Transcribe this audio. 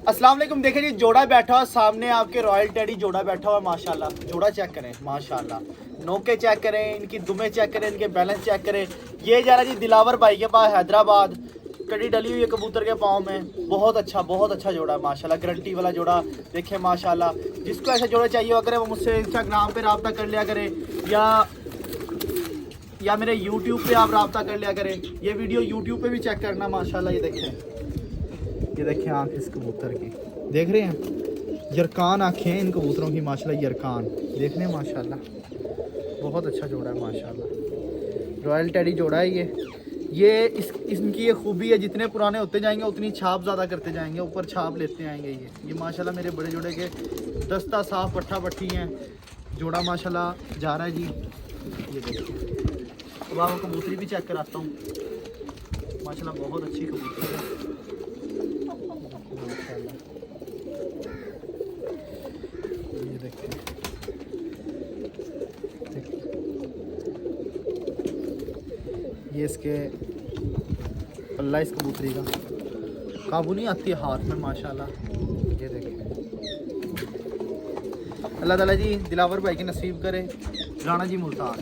अस्सलाम वालेकुम। देखें जी, जोड़ा बैठा हुआ सामने आपके, रॉयल टेडी जोड़ा बैठा हुआ माशाल्लाह। जोड़ा चेक करें माशाल्लाह, नोके चेक करें, इनकी दुमे चेक करें, इनके बैलेंस चेक करें। ये जा रहा जी दिलावर भाई के पास हैदराबाद, कड़ी डली हुई है कबूतर के पाँव में। बहुत अच्छा जोड़ा है माशाल्लाह, गारंटी वाला जोड़ा। देखें माशाल्लाह, जिसको ऐसे जोड़े चाहिए अगर वो मुझसे इंस्टाग्राम पे रब्ता कर लिया करें या मेरे यूट्यूब पे आप रब्ता कर लिया करें। ये वीडियो यूट्यूब पे भी चेक करना माशाल्लाह। ये देखें आँख इस कबूतर की, देख रहे हैं, यरकान आँखें हैं इन कबूतरों की माशाल्लाह। यरकान देख रहे हैं माशाल्लाह, बहुत अच्छा जोड़ा है माशाल्लाह। रॉयल टेडी जोड़ा है ये इनकी ये खूबी है, जितने पुराने होते जाएंगे उतनी छाप ज़्यादा करते जाएंगे, ऊपर छाप लेते आएंगे। ये माशाल्लाह मेरे बड़े जोड़े के दस्ता साफ पट्ठा पट्टी हैं। जोड़ा माशाल्लाह जा रहा है जी। ये देखिए, अब आपको कबूतरी भी चेक कराता हूँ माशाल्लाह, बहुत अच्छी कबूतरी है माशाल्लाह। ये देखिए, ये इसके पल्ला इस कबूतरी का काबू नहीं आती है हाथ में माशाल्लाह। ये देखिए, अल्लाह ताला जी दिलावर भाई की नसीब करे। राणा जी मुल्तान।